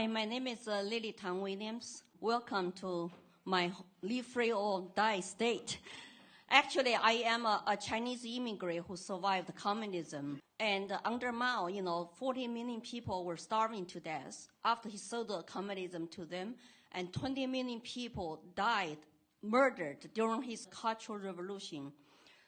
Hi, my name is Lily Tan Williams. Welcome to my Live Free or Die state. Actually, I am a Chinese immigrant who survived communism. And under Mao, 40 million people were starving to death after he sold communism to them. And 20 million people died, murdered during his Cultural Revolution.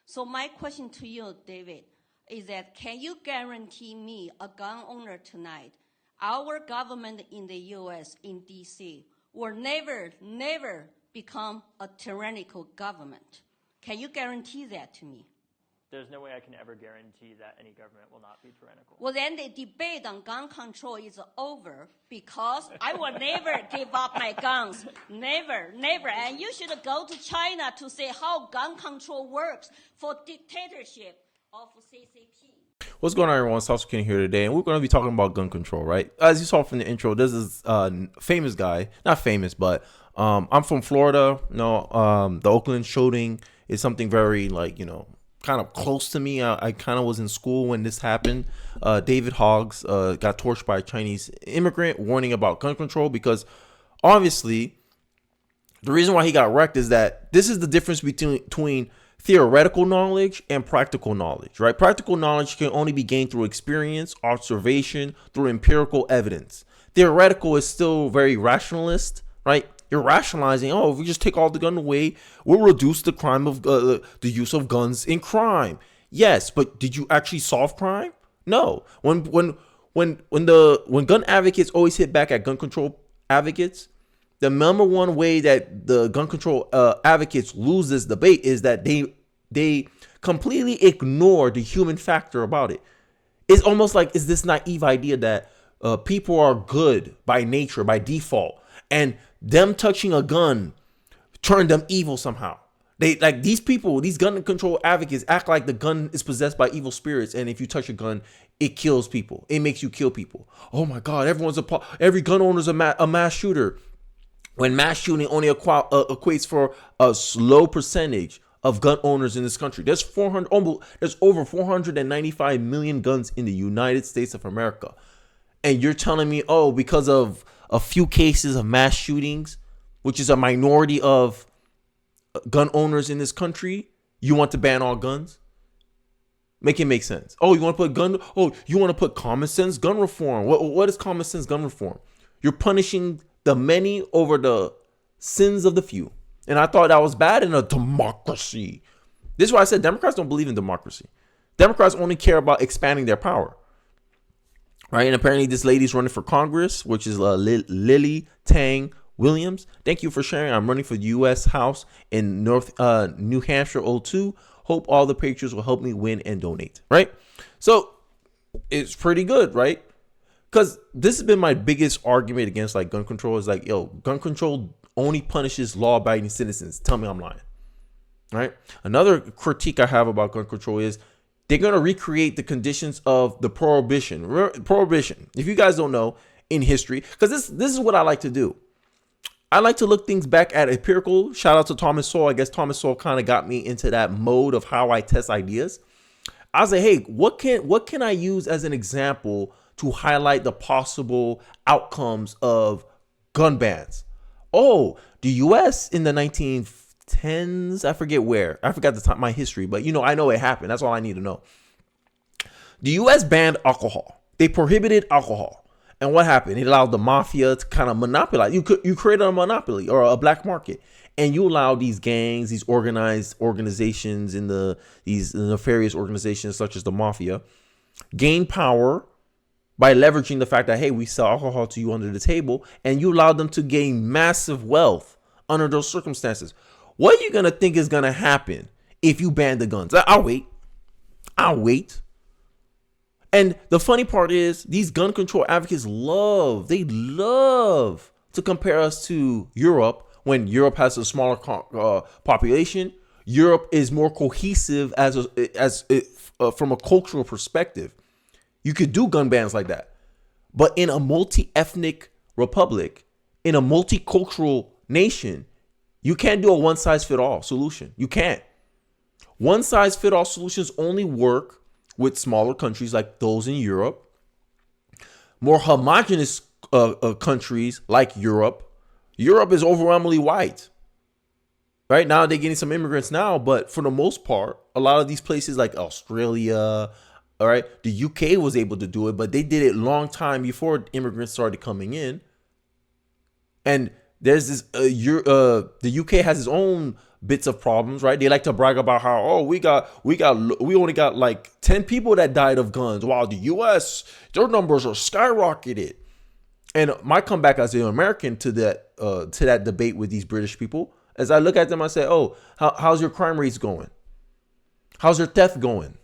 So my question to you, David, is that can you guarantee me, a gun owner tonight, our government in the U.S., in D.C., will never become a tyrannical government? Can you guarantee that to me? There's no way I can ever guarantee that any government will not be tyrannical. Well, then the debate on gun control is over because I will never give up my guns. Never. And you should go to China to see how gun control works for dictatorship of CCP. What's going on, everyone? Sasuke here today, and we're going to be talking about gun control, right? As you saw from the intro, this is a famous guy. Not famous, but I'm from Florida. The Oakland shooting is something very, kind of close to me. I kind of was in school when this happened. David Hoggs got torched by a Chinese immigrant, warning about gun control, because obviously the reason why he got wrecked is that this is the difference between theoretical knowledge and practical knowledge, right? Practical knowledge can only be gained through experience, observation, through empirical evidence. Theoretical is still very rationalist, right? You're rationalizing, if we just take all the gun away, we'll reduce the crime of the use of guns in crime. Yes, but did you actually solve crime? No. When gun advocates always hit back at gun control advocates, the number one way that the gun control advocates lose this debate is that they completely ignore the human factor about it. It's almost like it's this naive idea that people are good by nature, by default, and them touching a gun turned them evil somehow. They these gun control advocates act like the gun is possessed by evil spirits, and if you touch a gun, it kills people. It makes you kill people. Oh my God, every gun owner's a mass shooter. When mass shooting only equates for a low percentage of gun owners in this country. There's over 495 million guns in the United States of America. And you're telling me, because of a few cases of mass shootings, which is a minority of gun owners in this country, you want to ban all guns? Make it make sense. You want to put common sense gun reform. What is common sense gun reform? You're punishing the many over the sins of the few. And I thought that was bad in a democracy. This is why I said Democrats don't believe in democracy. Democrats only care about expanding their power. Right? And apparently this lady's running for Congress, which is Lily Tang Williams. Thank you for sharing. I'm running for the U.S. House in New Hampshire 02. Hope all the patriots will help me win and donate. Right? So it's pretty good, right? Because this has been my biggest argument against gun control is gun control only punishes law-abiding citizens. Tell me I'm lying. Right? Another critique I have about gun control is they're going to recreate the conditions of the prohibition. If you guys don't know, in history, because this is what I like to do. I like to look things back at empirical. Shout out to Thomas Sowell. I guess Thomas Sowell kind of got me into that mode of how I test ideas. I was like, hey, what can I use as an example to highlight the possible outcomes of gun bans? The U.S. in the 1910s, I forget where. I forgot the time, my history, but I know it happened. That's all I need to know. The U.S. banned alcohol. They prohibited alcohol. And what happened? It allowed the mafia to kind of monopolize. You created a monopoly or a black market. And you allow these gangs, these organized organizations these nefarious organizations such as the mafia, gain power by leveraging the fact that, hey, we sell alcohol to you under the table, and you allow them to gain massive wealth under those circumstances. What are you going to think is going to happen if you ban the guns? I'll wait. And the funny part is these gun control advocates love to compare us to Europe when Europe has a smaller population. Europe is more cohesive from a cultural perspective. You could do gun bans like that. But in a multi-ethnic republic, in a multicultural nation, you can't do a one-size-fit-all solution. You can't. One-size-fit-all solutions only work with smaller countries like those in Europe. More homogenous countries like Europe. Europe is overwhelmingly white. Right now, they're getting some immigrants now, but for the most part, a lot of these places like Australia, all right, the UK was able to do it, but they did it long time before immigrants started coming in. And there's this, the UK has its own bits of problems, right? They like to brag about how, we only got like 10 people that died of guns, while the US, their numbers are skyrocketed. And my comeback as an American to that debate with these British people, as I look at them, I say, how's your crime rates going? How's your theft going?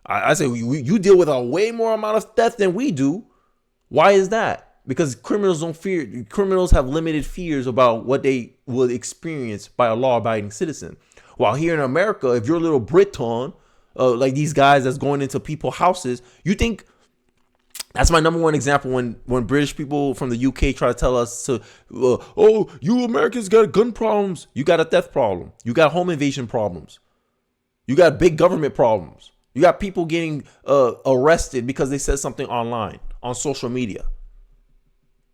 I say, you deal with a way more amount of theft than we do. Why is that? Because criminals have limited fears about what they will experience by a law-abiding citizen. While here in America, if you're a little Briton, like these guys that's going into people's houses, you think. That's my number one example when British people from the UK try to tell us to, you Americans got gun problems. You got a theft problem. You got home invasion problems. You got big government problems. You got people getting arrested because they said something online on social media.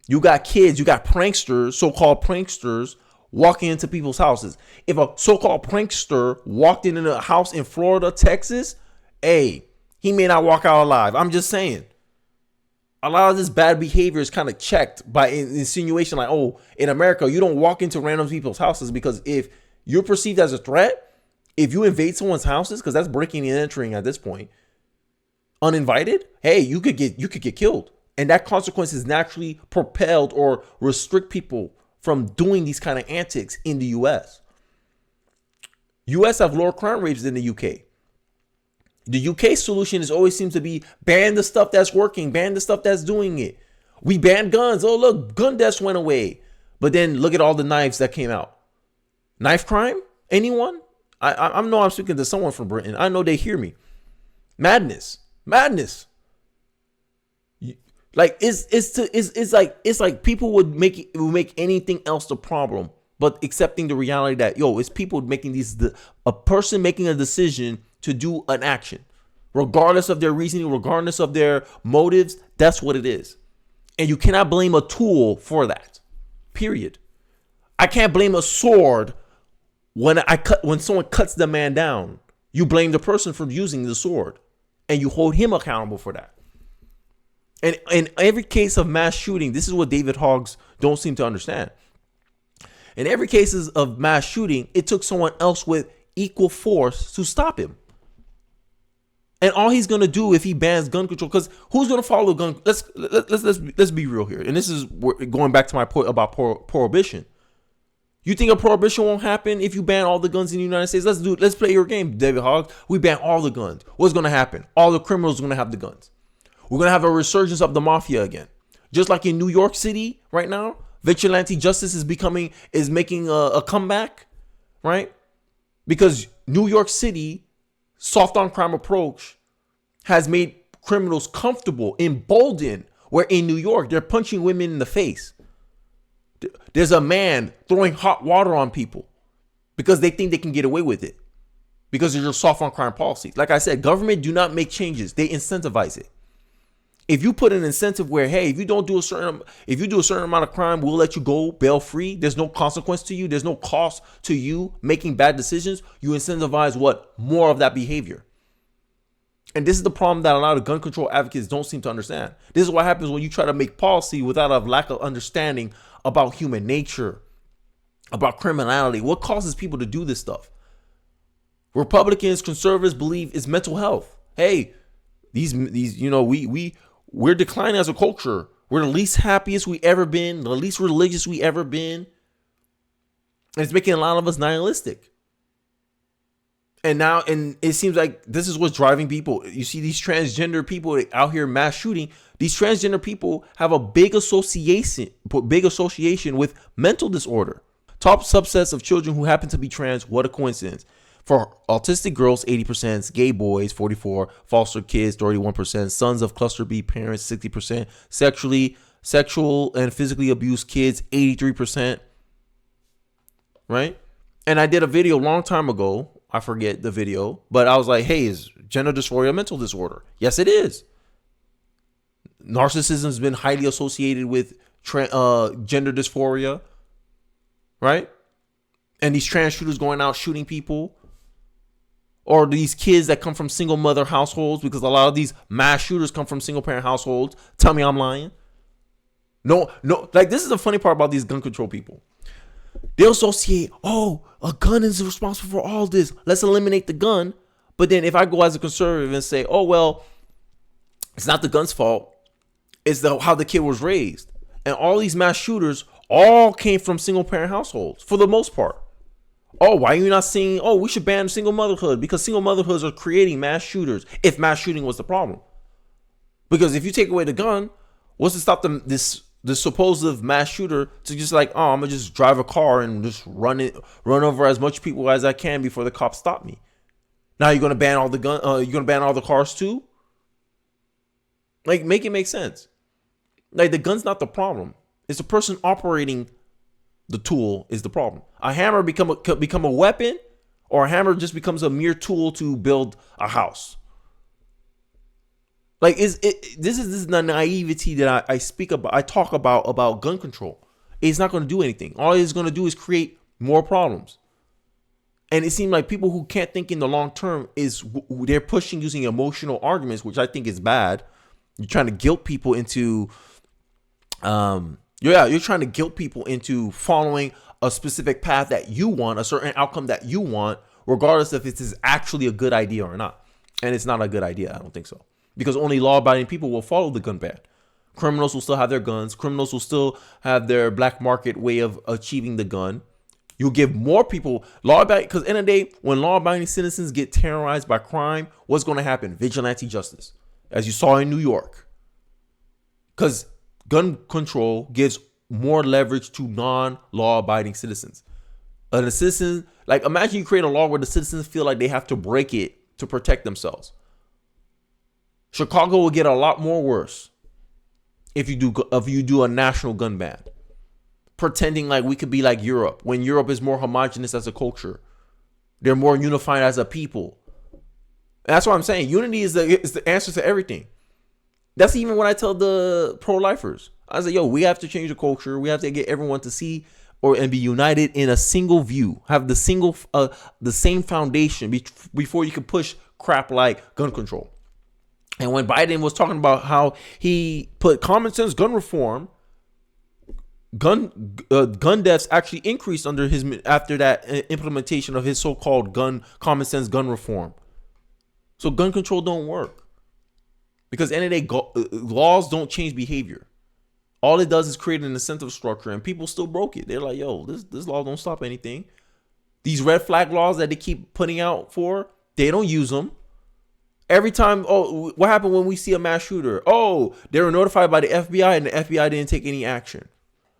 You got kids. You got pranksters, so-called pranksters, walking into people's houses. If a so-called prankster walked in a house in Florida, Texas, he may not walk out alive. I'm just saying. A lot of this bad behavior is kind of checked by insinuation like, in America, you don't walk into random people's houses because if you're perceived as a threat, if you invade someone's houses, because that's breaking and entering at this point, uninvited, you could get killed. And that consequence is naturally propelled or restrict people from doing these kind of antics in the US. US have lower crime rates than the UK. The UK solution always seems to be ban the stuff that's working, ban the stuff that's doing it. We banned guns. Oh, look, gun deaths went away. But then look at all the knives that came out. Knife crime? Anyone? I know I'm speaking to someone from Britain. I know they hear me. Madness. Like it's like people would make anything else the problem, but accepting the reality that it's people making a person making a decision to do an action, regardless of their reasoning, regardless of their motives. That's what it is. And you cannot blame a tool for that. Period. I can't blame a sword when someone cuts the man down. You blame the person for using the sword and you hold him accountable for that. And in every case of mass shooting, this is what David Hoggs don't seem to understand. In every case of mass shooting, it took someone else with equal force to stop him. And all he's gonna do if he bans gun control, because who's gonna follow gun? Let's be real here. And this is going back to my point about prohibition. You think a prohibition won't happen if you ban all the guns in the United States? Let's play your game, David Hoggs. We ban all the guns. What's gonna happen? All the criminals are gonna have the guns. We're gonna have a resurgence of the mafia again, just like in New York City right now. Vigilante justice is making a comeback, right? Because New York City soft on crime approach has made criminals comfortable, emboldened, where in New York, they're punching women in the face. There's a man throwing hot water on people because they think they can get away with it because of your soft on crime policy. Like I said, government do not make changes. They incentivize it. If you put an incentive where, if you do a certain amount of crime, we'll let you go bail free. There's no consequence to you. There's no cost to you making bad decisions. You incentivize more of that behavior. And this is the problem that a lot of gun control advocates don't seem to understand. This is what happens when you try to make policy without a lack of understanding about human nature, about criminality. What causes people to do this stuff? Republicans, conservatives believe it's mental health. We're declining as a culture. We're the least happiest we ever been, the least religious we ever been. And it's making a lot of us nihilistic. And it seems like this is what's driving people. You see these transgender people out here mass shooting. These transgender people have a big association with mental disorder. Top subsets of children who happen to be trans, what a coincidence. For autistic girls, 80%, gay boys, 44%, foster kids, 31%, sons of cluster B parents, 60%, sexual and physically abused kids, 83%, right? And I did a video a long time ago. I forget the video, but I was like, is gender dysphoria a mental disorder? Yes, it is. Narcissism has been highly associated with gender dysphoria, right? And these trans shooters going out shooting people, or these kids that come from single mother households, because a lot of these mass shooters come from single parent households. Tell me I'm lying. No, like, this is the funny part about these gun control people. They'll associate, oh, a gun is responsible for all this, let's eliminate the gun. But then if I go as a conservative and say, oh, well, it's not the gun's fault, it's how the kid was raised. And all these mass shooters all came from single parent households for the most part. Oh, why are you not saying, oh, we should ban single motherhood? Because single motherhoods are creating mass shooters if mass shooting was the problem. Because if you take away the gun, what's to stop this supposed mass shooter to just like, oh, I'm going to just drive a car and just run over as much people as I can before the cops stop me. Now you're going to ban all the you're going to ban all the cars too? Like, make it make sense. Like, the gun's not the problem. It's the person operating the tool is the problem. A hammer become a weapon, or a hammer just becomes a mere tool to build a house. Like, this is the naivety that I speak about. I talk about gun control. It's not going to do anything. All it's going to do is create more problems. And it seems like people who can't think in the long term they're pushing using emotional arguments, which I think is bad. You're trying to guilt people into you're trying to guilt people into following a specific path that you want, a certain outcome that you want, regardless if it is actually a good idea or not. And it's not a good idea. I don't think so. Because only law-abiding people will follow the gun ban. Criminals will still have their guns. Criminals will still have their black market way of achieving the gun. You'll give more people law-abiding, because in the day, when law-abiding citizens get terrorized by crime, what's going to happen? Vigilante justice, as you saw in New York. Because gun control gives more leverage to non-law abiding citizens. And a citizen, like, imagine you create a law where the citizens feel like they have to break it to protect themselves. Chicago will get a lot more worse if you do a national gun ban. Pretending like we could be like Europe, when Europe is more homogenous as a culture. They're more unified as a people. And that's what I'm saying. Unity is the answer to everything. That's even what I tell the pro-lifers. I say, yo, we have to change the culture. We have to get everyone to see and be united in a single view. Have the same foundation before you can push crap like gun control. And when Biden was talking about how he put common sense gun reform, gun deaths actually increased after that implementation of his so-called common sense gun reform. So gun control don't work. Because at the end of the day, laws don't change behavior. All it does is create an incentive structure, and people still broke it. They're like, yo, this law don't stop anything. These red flag laws that they keep putting out they don't use them. Every time, oh, what happened when we see a mass shooter? Oh, they were notified by the FBI, and the FBI didn't take any action.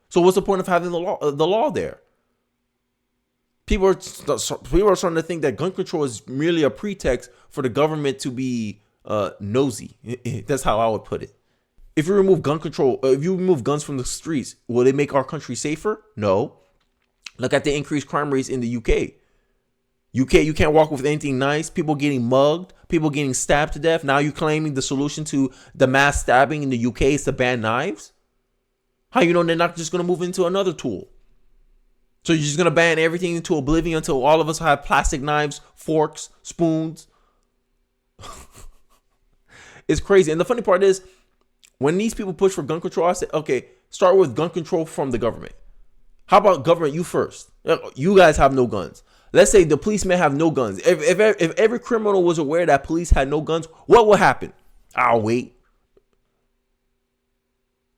So what's the point of having the law there? People are starting to think that gun control is merely a pretext for the government to be nosy. That's how I would put it. If you remove gun control, if you remove guns from the streets, will it make our country safer? No. Look at the increased crime rates in the UK. You can't walk with anything nice. People getting mugged, people getting stabbed to death. Now you're claiming the solution to the mass stabbing in the UK is to ban knives? How you know they're not just going to move into another tool? So you're just going to ban everything into oblivion until all of us have plastic knives, forks, spoons? It's crazy. And the funny part is, when these people push for gun control, I say, okay, start with gun control from the government. How about government, you first? You guys have no guns. Let's say the policemen have no guns. If every criminal was aware that police had no guns, what will happen? I'll wait.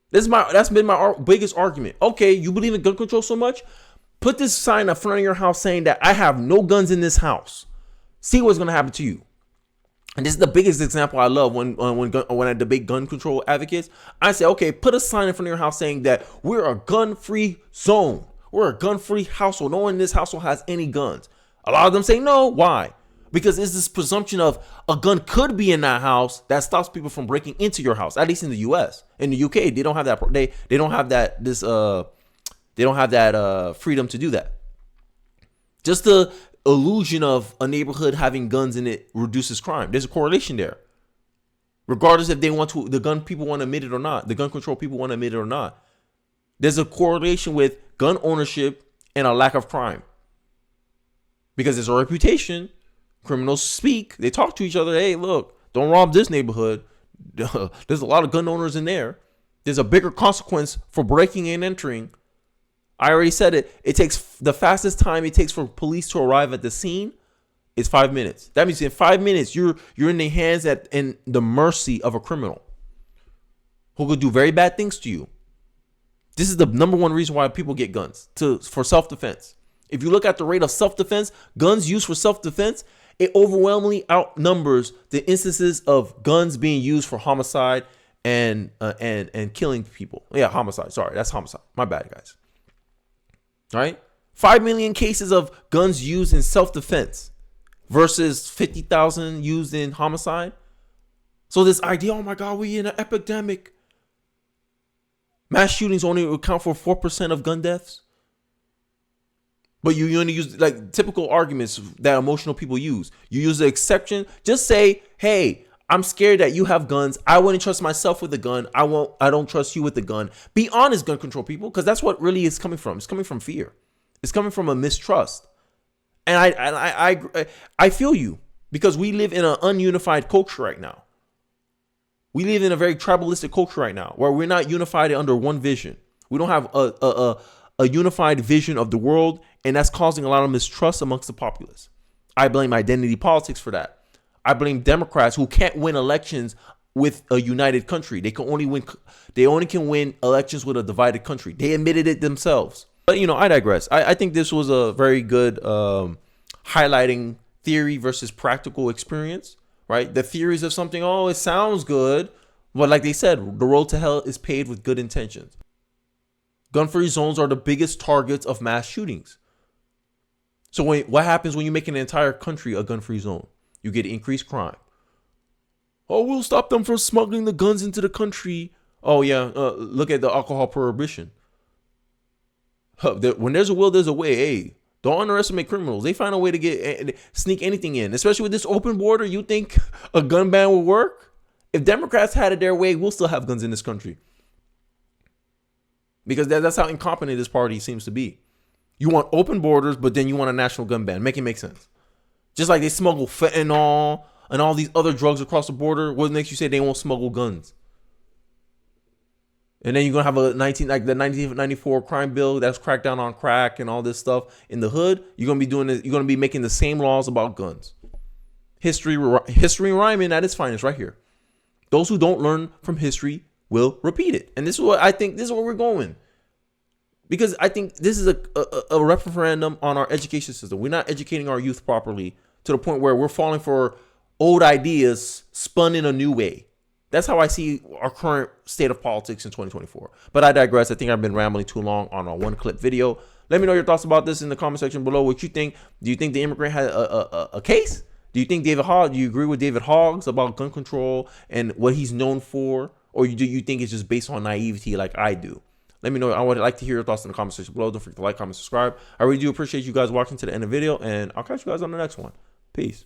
That's been my biggest argument. Okay, you believe in gun control so much? Put this sign in front of your house saying that I have no guns in this house. See what's going to happen to you. And this is the biggest example I love when I debate gun control advocates. I say, okay, put a sign in front of your house saying that we're a gun-free zone. We're a gun-free household. No one in this household has any guns. A lot of them say no. Why? Because it's this presumption of a gun could be in that house that stops people from breaking into your house. At least in the U.S. In the UK, they don't have that. They don't have that. They don't have that freedom to do that. Just the illusion of a neighborhood having guns in it reduces crime. There's a correlation there. Regardless if they want to, the gun people want to admit it or not, the gun control people want to admit it or not. There's a correlation with gun ownership and a lack of crime. Because there's a reputation. Criminals speak. They talk to each other. Hey, look, don't rob this neighborhood. There's a lot of gun owners in there. There's a bigger consequence for breaking and entering. I already said it. It takes the fastest time it takes for police to arrive at the scene is 5 minutes. That means in 5 minutes, you're in the hands in the mercy of a criminal who could do very bad things to you. This is the number one reason why people get guns, for self-defense. If you look at the rate of self-defense, guns used for self-defense, it overwhelmingly outnumbers the instances of guns being used for homicide and killing people. Yeah, homicide. Sorry, that's homicide. My bad, guys. All right? 5 million cases of guns used in self-defense versus 50,000 used in homicide. So this idea, oh my God, we're in an epidemic. Mass shootings only account for 4% of gun deaths. But you only use like typical arguments that emotional people use. You use the exception. Just say, hey, I'm scared that you have guns. I wouldn't trust myself with a gun. I don't trust you with the gun. Be honest, gun control people, because that's what really is coming from. It's coming from fear. It's coming from a mistrust. And I feel you, because we live in an ununified culture right now. We live in a very tribalistic culture right now, where we're not unified under one vision. We don't have a unified vision of the world, and that's causing a lot of mistrust amongst the populace. I blame identity politics for that. I blame Democrats who can't win elections with a united country. They only can win elections with a divided country. They admitted it themselves. But I digress. I think this was a very good highlighting theory versus practical experience, right? The theories of something, oh, it sounds good, but like they said, the road to hell is paved with good intentions. Gun-free zones are the biggest targets of mass shootings. So what happens when you make an entire country a gun-free zone? You get increased crime. Oh, we'll stop them from smuggling the guns into the country. Oh, yeah, look at the alcohol prohibition. When there's a will, there's a way. Hey, don't underestimate criminals. They find a way to sneak anything in, especially with this open border. You think a gun ban will work? If Democrats had it their way, we'll still have guns in this country. Because that's how incompetent this party seems to be. You want open borders, but then you want a national gun ban. Make it make sense. Just like they smuggle fentanyl and all these other drugs across the border, what makes you say they won't smuggle guns? And then you're going to have the 1994 crime bill that's cracked down on crack and all this stuff in the hood. You're going to be doing this. You're going to be making the same laws about guns. History rhyming at its finest right here. Those who don't learn from history will repeat it. And this is what I think, this is where we're going. Because I think this is a referendum on our education system. We're not educating our youth properly to the point where we're falling for old ideas spun in a new way. That's how I see our current state of politics in 2024. But I digress. I think I've been rambling too long on a one-clip video. Let me know your thoughts about this in the comment section below. What you think? Do you think the immigrant had a case? Do you think David Hoggs? Do you agree with David Hoggs about gun control and what he's known for? Or do you think it's just based on naivety like I do? Let me know. I would like to hear your thoughts in the comment section below. Don't forget to like, comment, subscribe. I really do appreciate you guys watching to the end of the video, and I'll catch you guys on the next one. Peace.